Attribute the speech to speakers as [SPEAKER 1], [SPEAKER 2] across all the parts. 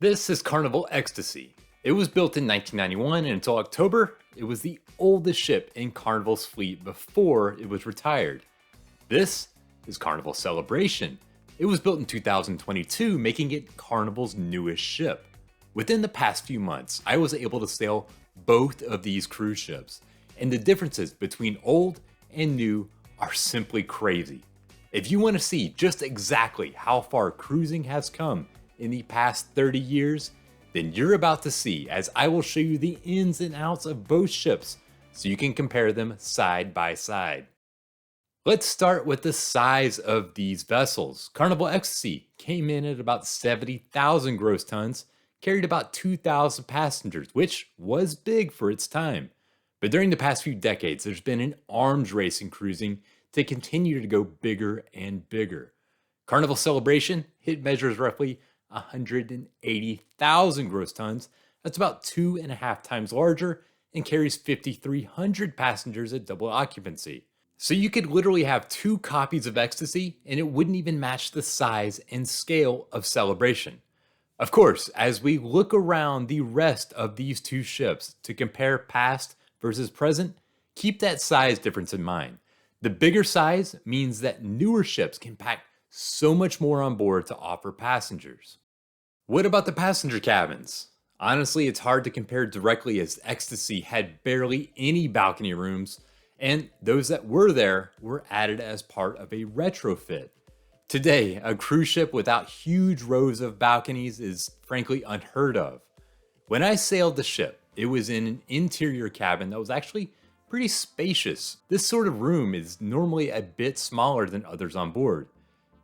[SPEAKER 1] This is Carnival Ecstasy. It was built in 1991 and until October, it was the oldest ship in Carnival's fleet before it was retired. This is Carnival Celebration. It was built in 2022, making it Carnival's newest ship. Within the past few months, I was able to sail both of these cruise ships, and the differences between old and new are simply crazy. If you want to see just exactly how far cruising has come in the past 30 years, then you're about to see as I will show you the ins and outs of both ships so you can compare them side by side. Let's start with the size of these vessels. Carnival Ecstasy came in at about 70,000 gross tons, carried about 2,000 passengers, which was big for its time. But during the past few decades, there's been an arms race in cruising to continue to go bigger and bigger. Carnival Celebration, it measures roughly 180,000 gross tons. That's about 2.5 times larger and carries 5,300 passengers at double occupancy. So you could literally have two copies of Ecstasy and it wouldn't even match the size and scale of Celebration. Of course, as we look around the rest of these two ships to compare past versus present, keep that size difference in mind. The bigger size means that newer ships can pack so much more on board to offer passengers. What about the passenger cabins? Honestly, it's hard to compare directly as Ecstasy had barely any balcony rooms, and those that were there were added as part of a retrofit. Today, a cruise ship without huge rows of balconies is frankly unheard of. When I sailed the ship, it was in an interior cabin that was actually pretty spacious. This sort of room is normally a bit smaller than others on board.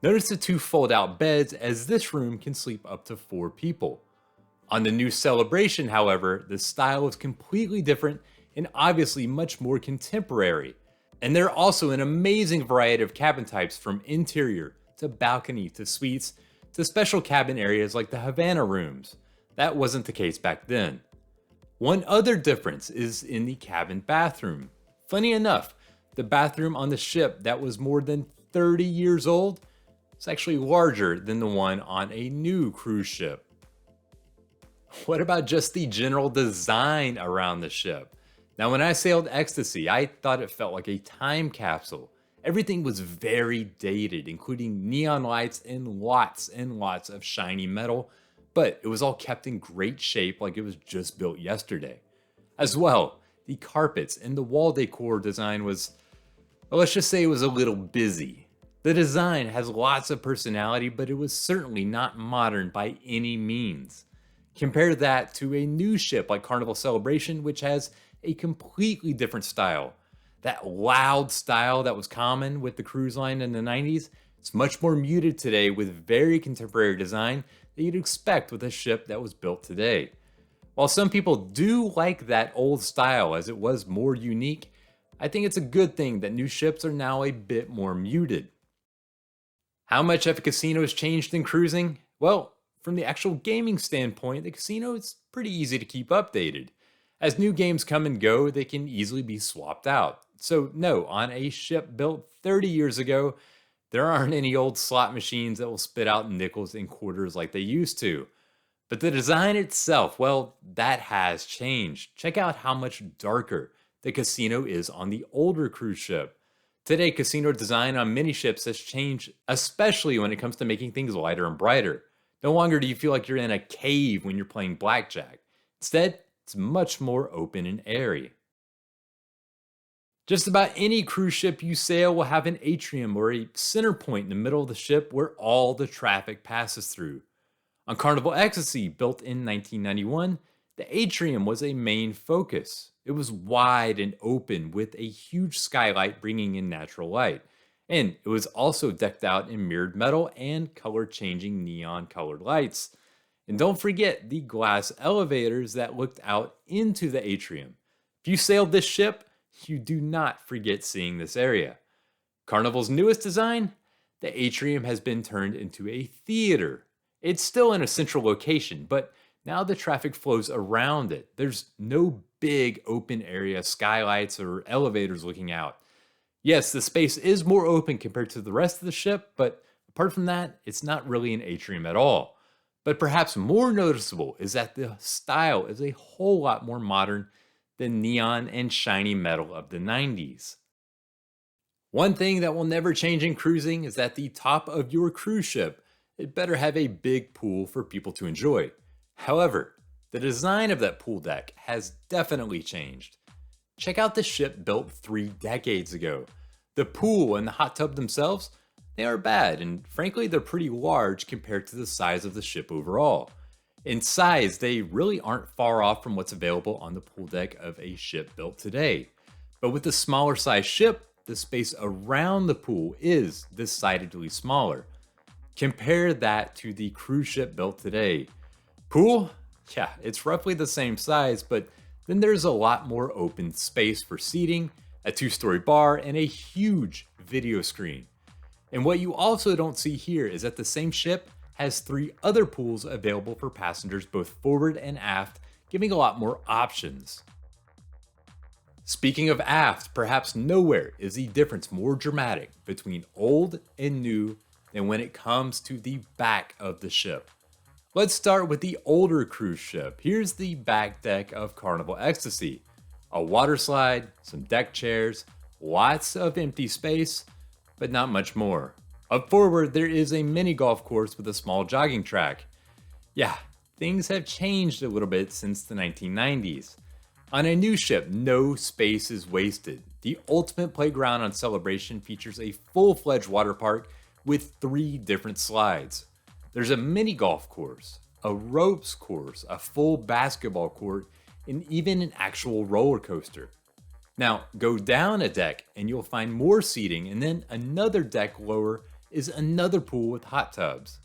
[SPEAKER 1] Notice the two fold-out beds, as this room can sleep up to 4 people. On the new Celebration, however, the style is completely different and obviously much more contemporary. And there are also an amazing variety of cabin types, from interior to balcony to suites to special cabin areas like the Havana rooms. That wasn't the case back then. One other difference is in the cabin bathroom. Funny enough, the bathroom on the ship that was more than 30 years old is actually larger than the one on a new cruise ship. What about just the general design around the ship? Now, when I sailed Ecstasy, I thought it felt like a time capsule. Everything was very dated, including neon lights and lots of shiny metal, but it was all kept in great shape like it was just built yesterday. As well, the carpets and the wall decor design was, well, let's just say it was a little busy. The design has lots of personality, but it was certainly not modern by any means. Compare that to a new ship like Carnival Celebration, which has a completely different style. That loud style that was common with the cruise line in the 90s, it's much more muted today with very contemporary design that you'd expect with a ship that was built today. While some people do like that old style as it was more unique, I think it's a good thing that new ships are now a bit more muted. How much have casinos changed in cruising? Well, from the actual gaming standpoint, the casino is pretty easy to keep updated. As new games come and go, they can easily be swapped out. So no, on a ship built 30 years ago, there aren't any old slot machines that will spit out nickels and quarters like they used to. But the design itself, well, that has changed. Check out how much darker the casino is on the older cruise ship. Today, casino design on many ships has changed, especially when it comes to making things lighter and brighter. No longer do you feel like you're in a cave when you're playing blackjack. Instead, it's much more open and airy. Just about any cruise ship you sail will have an atrium or a center point in the middle of the ship where all the traffic passes through. On Carnival Ecstasy, built in 1991, the atrium was a main focus. It was wide and open with a huge skylight bringing in natural light. And it was also decked out in mirrored metal and color-changing neon colored lights. And don't forget the glass elevators that looked out into the atrium. If you sailed this ship, you do not forget seeing this area. Carnival's newest design, the atrium has been turned into a theater. It's still in a central location, but now the traffic flows around it. There's no big open area skylights or elevators looking out. Yes, the space is more open compared to the rest of the ship, but apart from that, it's not really an atrium at all. But perhaps more noticeable is that the style is a whole lot more modern than neon and shiny metal of the 90s. One thing that will never change in cruising is that the top of your cruise ship, it better have a big pool for people to enjoy. However, the design of that pool deck has definitely changed. Check out the ship built 3 decades ago. The pool and the hot tub themselves, they are bad, and frankly, they're pretty large compared to the size of the ship overall. In size, they really aren't far off from what's available on the pool deck of a ship built today. But with the smaller size ship, the space around the pool is decidedly smaller. Compare that to the cruise ship built today. Pool? Yeah, it's roughly the same size, but then there's a lot more open space for seating, a 2-story bar, and a huge video screen. And what you also don't see here is that the same ship has 3 other pools available for passengers both forward and aft, giving a lot more options. Speaking of aft, perhaps nowhere is the difference more dramatic between old and new than when it comes to the back of the ship. Let's start with the older cruise ship. Here's the back deck of Carnival Ecstasy. A water slide, some deck chairs, lots of empty space, but not much more. Up forward, there is a mini golf course with a small jogging track. Yeah, things have changed a little bit since the 1990s. On a new ship, no space is wasted. The ultimate playground on Celebration features a full-fledged water park with 3 different slides. There's a mini golf course, a ropes course, a full basketball court, and even an actual roller coaster. Now, go down a deck and you'll find more seating, and then another deck lower is another pool with hot tubs.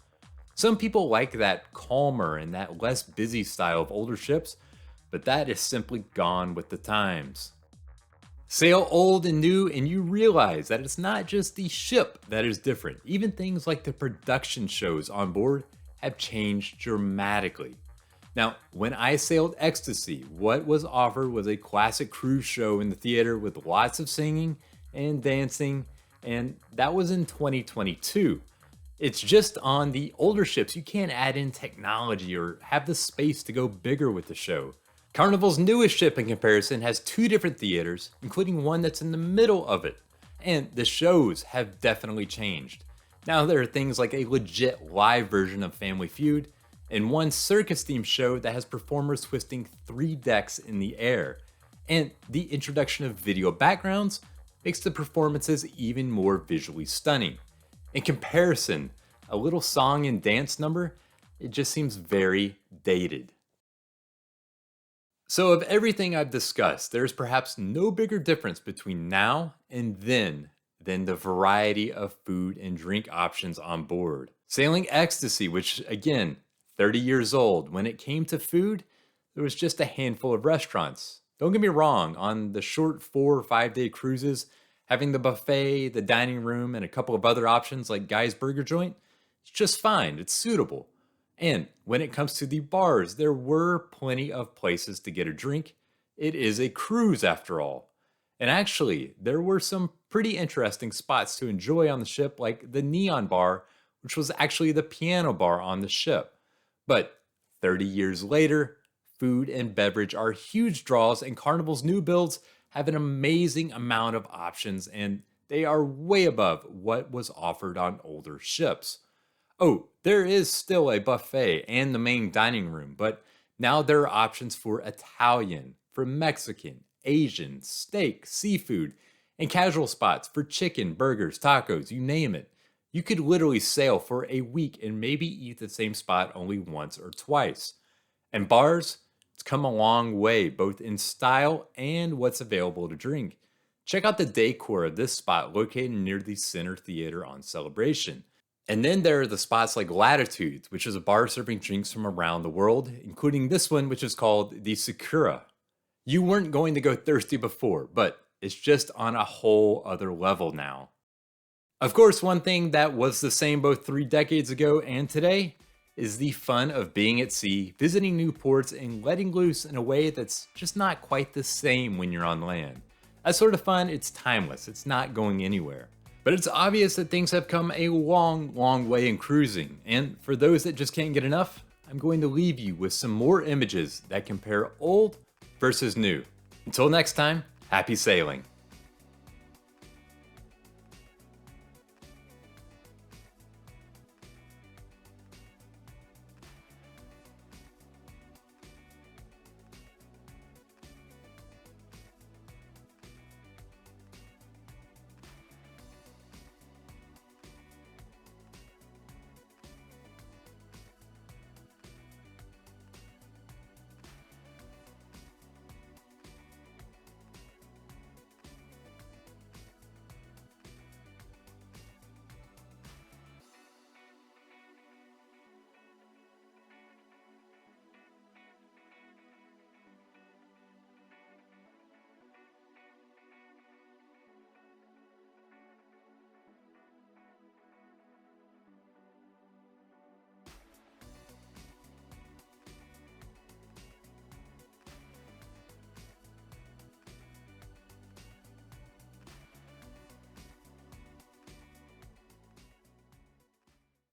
[SPEAKER 1] Some people like that calmer and that less busy style of older ships, but that is simply gone with the times. Sail old and new and you realize that it's not just the ship that is different. Even things like the production shows on board have changed dramatically. Now, when I sailed Ecstasy, what was offered was a classic cruise show in the theater with lots of singing and dancing, and that was in 2022. It's just on the older ships you can't add in technology or have the space to go bigger with the show. Carnival's newest ship in comparison has 2 different theaters, including one that's in the middle of it, and the shows have definitely changed. Now there are things like a legit live version of Family Feud, and one circus-themed show that has performers twisting 3 decks in the air. And the introduction of video backgrounds makes the performances even more visually stunning. In comparison, a little song and dance number, it just seems very dated. So of everything I've discussed, there's perhaps no bigger difference between now and then than the variety of food and drink options on board. Sailing Ecstasy, which again, 30 years old, when it came to food, there was just a handful of restaurants. Don't get me wrong, on the short 4 or 5 day cruises, having the buffet, the dining room, and a couple of other options like Guy's Burger Joint, it's just fine, it's suitable. And when it comes to the bars, there were plenty of places to get a drink. It is a cruise after all. And actually, there were some pretty interesting spots to enjoy on the ship, like the Neon Bar, which was actually the piano bar on the ship. But 30 years later, food and beverage are huge draws, and Carnival's new builds have an amazing amount of options, and they are way above what was offered on older ships. Oh, there is still a buffet and the main dining room, but now there are options for Italian, for Mexican, Asian, steak, seafood, and casual spots for chicken, burgers, tacos, you name it. You could literally sail for a week and maybe eat the same spot only once or twice. And bars, it's come a long way, both in style and what's available to drink. Check out the decor of this spot located near the Center Theater on Celebration. And then there are the spots like Latitudes, which is a bar serving drinks from around the world, including this one, which is called the Sakura. You weren't going to go thirsty before, but it's just on a whole other level now. Of course, one thing that was the same both 3 decades ago and today is the fun of being at sea, visiting new ports, and letting loose in a way that's just not quite the same when you're on land. That sort of fun, it's timeless, it's not going anywhere. But it's obvious that things have come a long, long way in cruising, and for those that just can't get enough, I'm going to leave you with some more images that compare old versus new. Until next time, happy sailing.